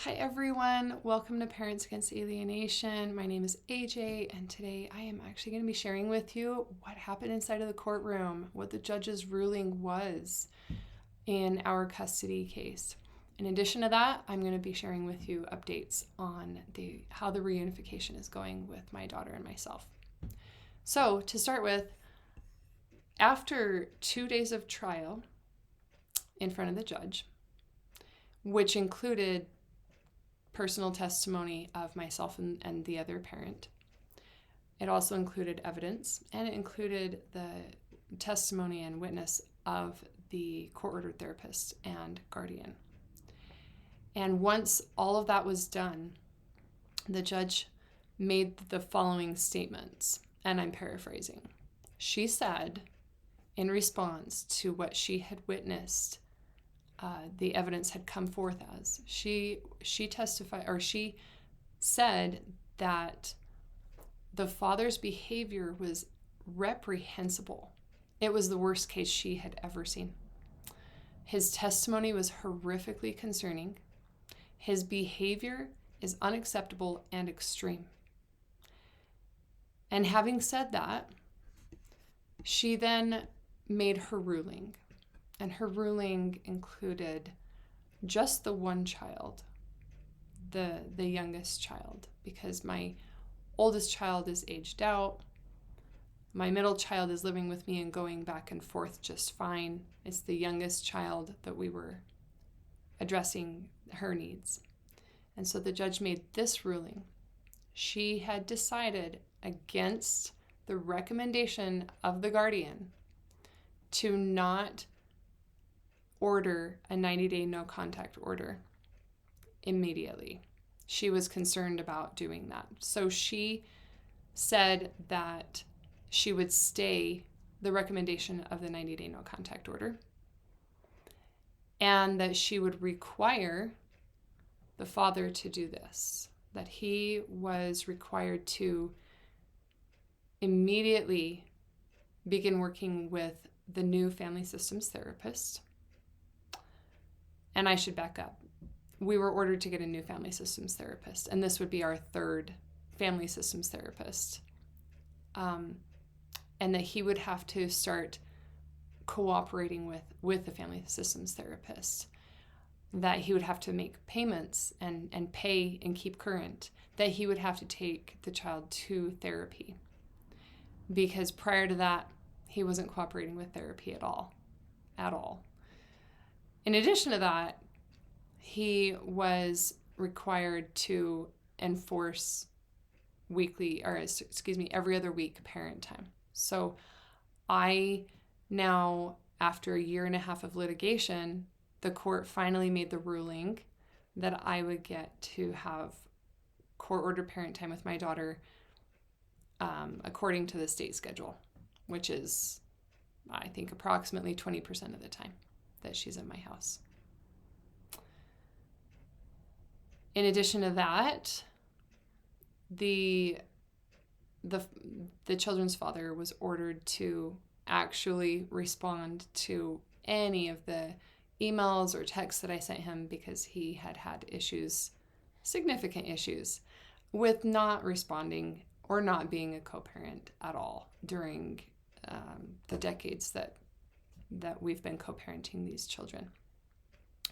Hi everyone, welcome to Parents Against Alienation. My name is AJ, and today I am actually going to be sharing with you what happened inside of the courtroom, what the judge's ruling was in our custody case. In addition to that, I'm going to be sharing with you updates on how the reunification is going with my daughter and myself. So to start with, after 2 days of trial in front of the judge, which included personal testimony of myself and the other parent. It also included evidence, and it included the testimony and witness of the court-ordered therapist and guardian. And once all of that was done, the judge made the following statements, and I'm paraphrasing. She said, in response to what she had witnessed, the evidence had come forth as. She testified, or she said that the father's behavior was reprehensible. It was the worst case she had ever seen. His testimony was horrifically concerning. His behavior is unacceptable and extreme. And having said that, she then made her ruling. And her ruling included just the one child, the youngest child, because my oldest child is aged out. My middle child is living with me and going back and forth just fine. It's the youngest child that we were addressing her needs. And so the judge made this ruling. She had decided against the recommendation of the guardian to not order a 90-day no contact order immediately. She was concerned about doing that. So she said that she would stay the recommendation of the 90-day no contact order, and that she would require the father to do this, that he was required to immediately begin working with the new family systems therapist. And I should back up. We were ordered to get a new family systems therapist, and this would be our third family systems therapist. And that he would have to start cooperating with the family systems therapist, that he would have to make payments and pay and keep current, that he would have to take the child to therapy, because prior to that, he wasn't cooperating with therapy at all. In addition to that, he was required to enforce every other week parent time. So I now, after a year and a half of litigation, the court finally made the ruling that I would get to have court-ordered parent time with my daughter according to the state schedule, which is, I think, approximately 20% of the time that she's in my house. In addition to that, the children's father was ordered to actually respond to any of the emails or texts that I sent him, because he had issues, significant issues, with not responding or not being a co-parent at all during the decades that we've been co-parenting these children.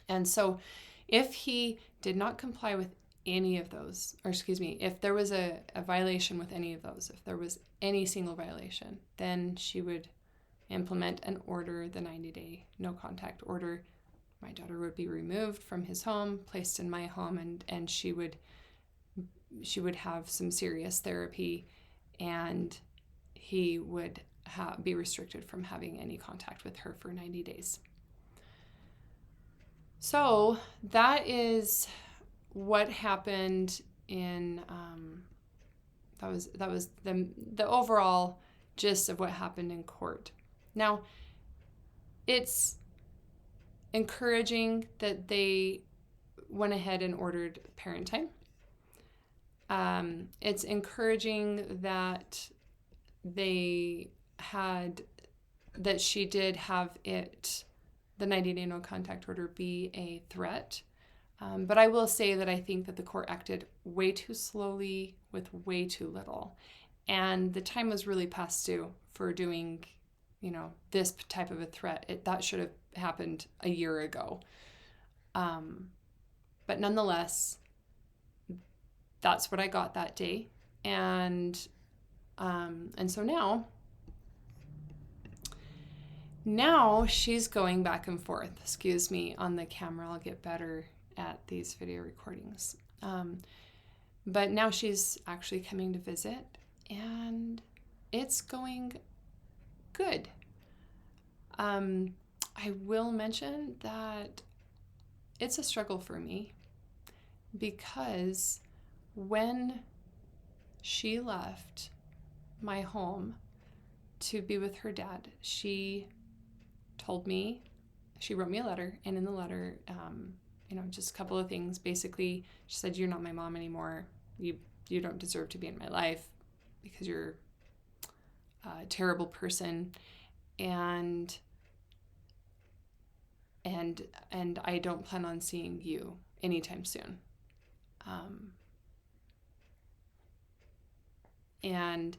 And so if he did not comply with any of those, if there was a violation with any of those, if there was any single violation, then she would implement and order the 90-day no contact order. My daughter would be removed from his home, placed in my home, and she would have some serious therapy, and he would be restricted from having any contact with her for 90 days. So that is what happened in, that was the overall gist of what happened in court. Now, it's encouraging that they went ahead and ordered parent time. It's encouraging that she did have the 90-day no contact order be a threat But I will say that I think that the court acted way too slowly with way too little. And the time was really past due for doing, this type of a threat. That should have happened a year ago. But nonetheless, that's what I got that day. And so now she's going back and forth. Excuse me, on the camera. I'll get better at these video recordings. But now she's actually coming to visit, and it's going good. I will mention that it's a struggle for me because when she left my home to be with her dad, she told me, she wrote me a letter, and in the letter, just a couple of things. Basically, she said, "You're not my mom anymore. You don't deserve to be in my life because you're a terrible person, and I don't plan on seeing you anytime soon." And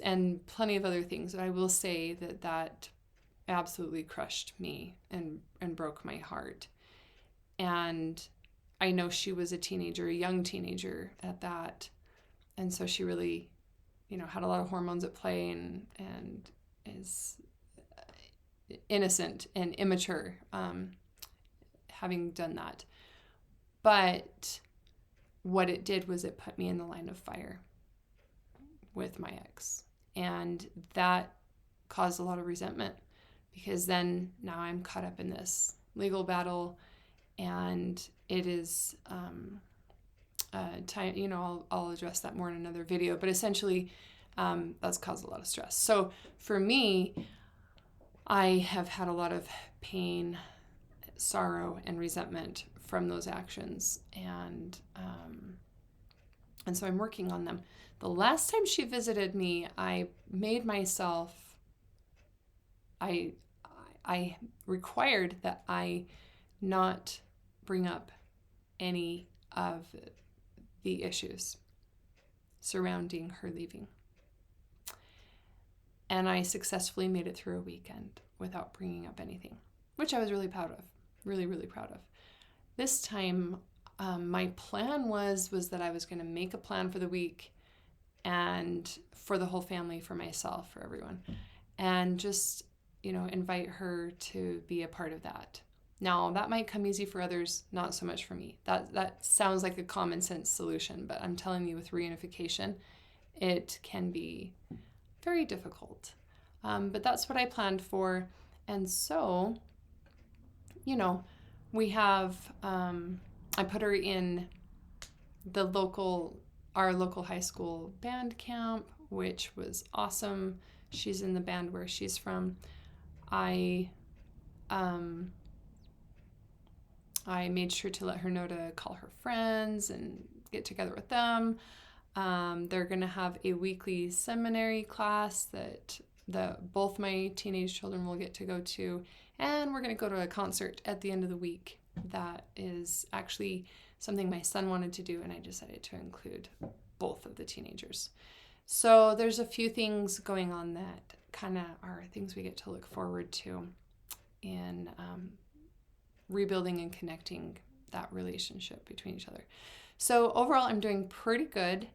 and plenty of other things. But I will say that absolutely crushed me and broke my heart. And I know she was a young teenager at that. And so she really, had a lot of hormones at play and is innocent and immature, having done that. But what it did was it put me in the line of fire with my ex. And that caused a lot of resentment, because then now I'm caught up in this legal battle, and it is time. I'll address that more in another video. But essentially, that's caused a lot of stress. So for me, I have had a lot of pain, sorrow, and resentment from those actions, and so I'm working on them. The last time she visited me, I made myself. I required that I not bring up any of the issues surrounding her leaving. And I successfully made it through a weekend without bringing up anything, which I was really proud of, really, really proud of. This time, my plan was that I was going to make a plan for the week and for the whole family, for myself, for everyone, and just, invite her to be a part of that. Now, that might come easy for others, not so much for me. That sounds like a common sense solution, but I'm telling you, with reunification, it can be very difficult. But that's what I planned for. And so, we have, I put her in our local high school band camp, which was awesome. She's in the band where she's from. I made sure to let her know to call her friends and get together with them. They're going to have a weekly seminary class that both my teenage children will get to go to, and we're going to go to a concert at the end of the week. That is actually something my son wanted to do, and I decided to include both of the teenagers. So there's a few things going on that kind of are things we get to look forward to in rebuilding and connecting that relationship between each other. So overall, I'm doing pretty good.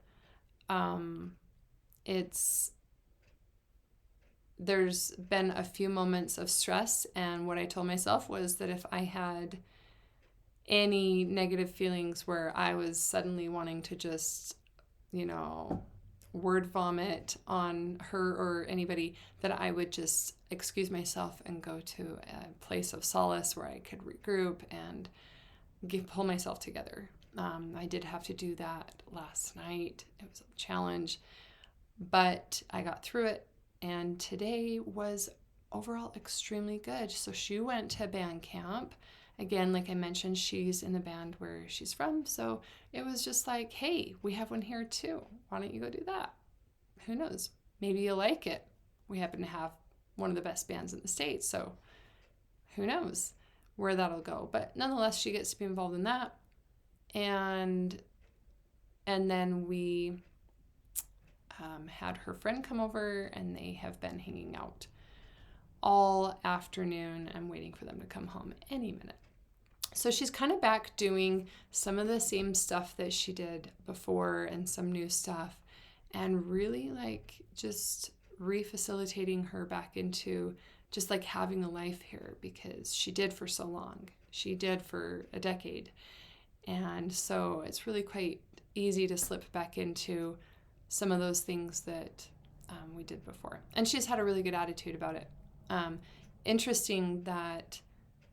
There's been a few moments of stress, and what I told myself was that if I had any negative feelings where I was suddenly wanting to just, word vomit on her or anybody, that I would just excuse myself and go to a place of solace where I could regroup and pull myself together. I did have to do that last night. It was a challenge, but I got through it, and today was overall extremely good. So she went to band camp. Again, like I mentioned, she's in the band where she's from, so it was just like, hey, we have one here too. Why don't you go do that? Who knows? Maybe you'll like it. We happen to have one of the best bands in the States, so who knows? where that'll go. But nonetheless, she gets to be involved in that. And then we had her friend come over, and they have been hanging out all afternoon. I'm waiting for them to come home any minute. So she's kind of back doing some of the same stuff that she did before and some new stuff, and really like just refacilitating her back into just like having a life here, because she did for so long. She did for a decade. And so it's really quite easy to slip back into some of those things that we did before. And she's had a really good attitude about it. Interesting that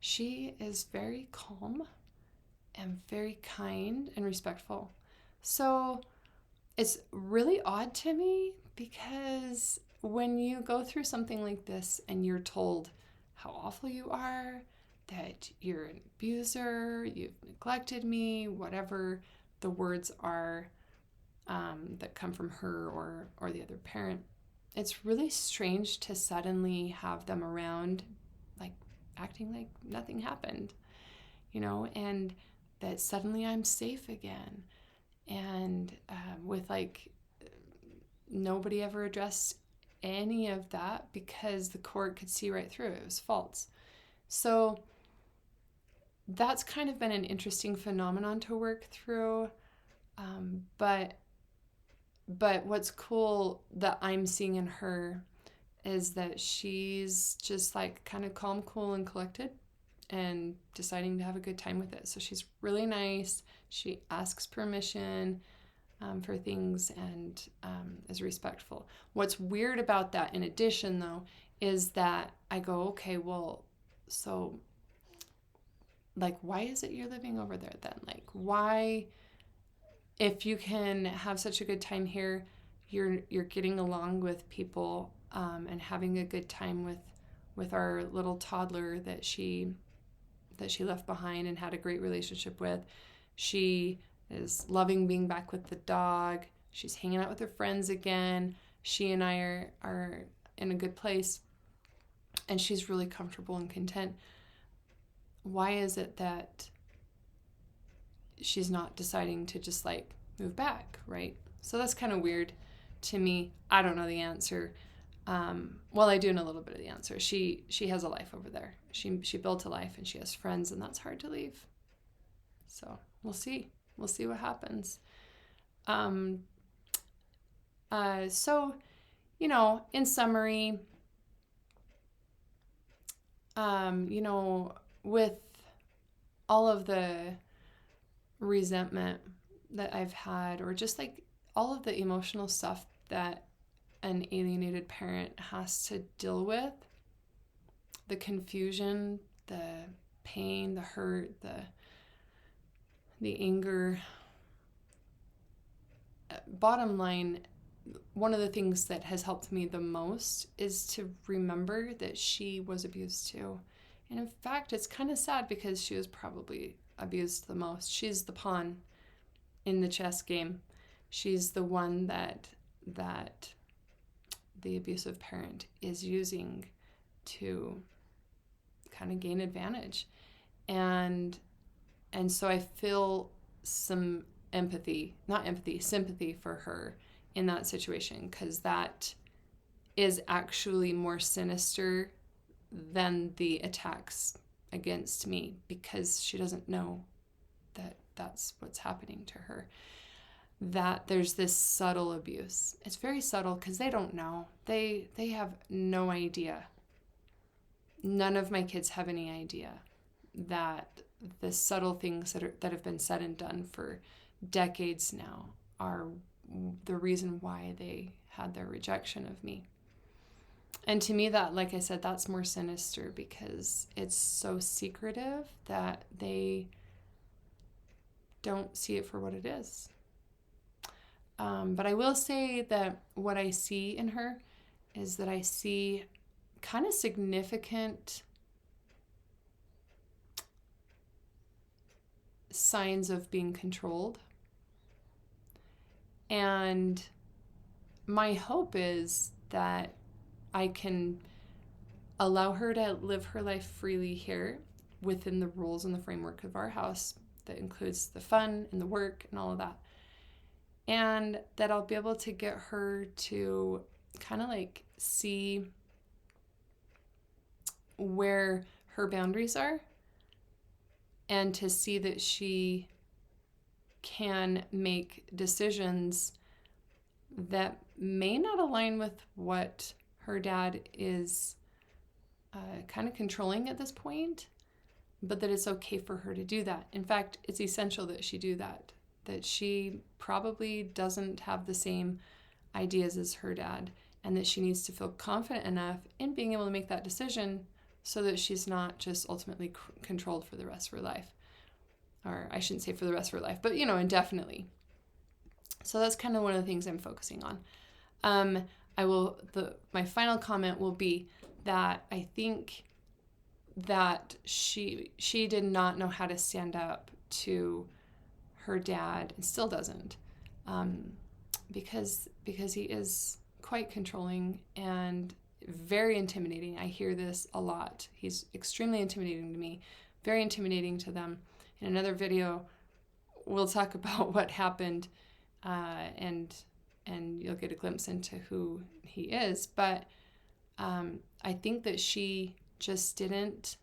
she is very calm and very kind and respectful. So it's really odd to me, because when you go through something like this and you're told how awful you are, that you're an abuser, you've neglected me, whatever the words are that come from her or the other parent, it's really strange to suddenly have them around, like acting like nothing happened, and that suddenly I'm safe again. And with like nobody ever addressed any of that, because the court could see right through it. It was false. So that's kind of been an interesting phenomenon to work through. But what's cool that I'm seeing in her is that she's just like kind of calm, cool, and collected, and deciding to have a good time with it. So she's really nice. She asks permission for things, and is respectful. What's weird about that, in addition, though, is that I go, okay, well, so like, why is it you're living over there then? Like, why, if you can have such a good time here, you're getting along with people and having a good time with our little toddler that she left behind and had a great relationship with. She is loving being back with the dog. She's hanging out with her friends again. She and I are in a good place, and she's really comfortable and content. Why is it that she's not deciding to just like move back, right? So that's kind of weird to me. I don't know the answer. Well, I do know a little bit of the answer. She has a life over there. She built a life, and she has friends, and that's hard to leave. So we'll see. We'll see what happens. So, in summary, with all of the resentment that I've had, or just like all of the emotional stuff that an alienated parent has to deal with, the confusion, the pain, the hurt, the anger, bottom line, one of the things that has helped me the most is to remember that she was abused too. And in fact, it's kind of sad, because she was probably abused the most. She's the pawn in the chess game. She's the one that the abusive parent is using to kind of gain advantage. And so I feel some sympathy for her in that situation, because that is actually more sinister than the attacks against me, because she doesn't know that that's what's happening to her. That there's this subtle abuse. It's very subtle, because they don't know. They have no idea. None of my kids have any idea that the subtle things that have been said and done for decades now are the reason why they had their rejection of me. And to me, that, like I said, that's more sinister, because it's so secretive that they don't see it for what it is. But I will say that what I see in her is that I see kind of significant signs of being controlled. And my hope is that I can allow her to live her life freely here, within the rules and the framework of our house that includes the fun and the work and all of that. And that I'll be able to get her to kind of like see where her boundaries are, and to see that she can make decisions that may not align with what her dad is kind of controlling at this point, but that it's okay for her to do that. In fact, it's essential that she do that, that she probably doesn't have the same ideas as her dad, and that she needs to feel confident enough in being able to make that decision so that she's not just ultimately controlled for the rest of her life. Or I shouldn't say for the rest of her life, but, indefinitely. So that's kind of one of the things I'm focusing on. My final comment will be that I think that she did not know how to stand up to her dad, and still doesn't, because he is quite controlling and very intimidating. I hear this a lot. He's extremely intimidating to me, very intimidating to them. In another video, we'll talk about what happened, and you'll get a glimpse into who he is. But I think that she just didn't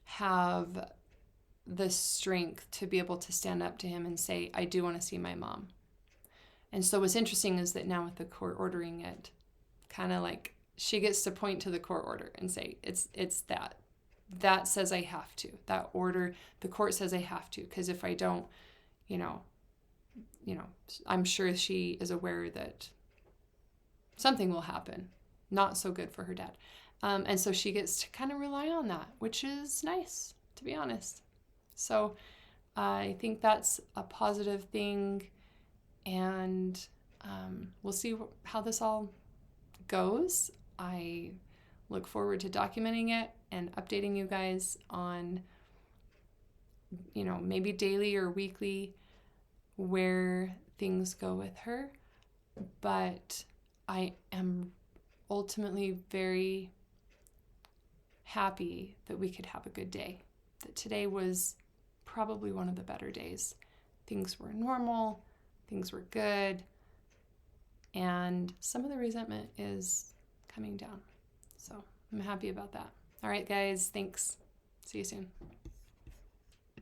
have the strength to be able to stand up to him and say, I do want to see my mom. And so what's interesting is that now with the court ordering it, kind of like she gets to point to the court order and say, it's that says I have to. That order, the court says I have to, because if I don't, I'm sure she is aware that something will happen, not so good for her dad. And so she gets to kind of rely on that, which is nice, to be honest. So I think that's a positive thing, and we'll see how this all goes. I look forward to documenting it and updating you guys on, maybe daily or weekly, where things go with her. But I am ultimately very happy that we could have a good day, that today was probably one of the better days. Things were normal, things were good, and some of the resentment is coming down. So I'm happy about that. All right, guys, thanks. See you soon.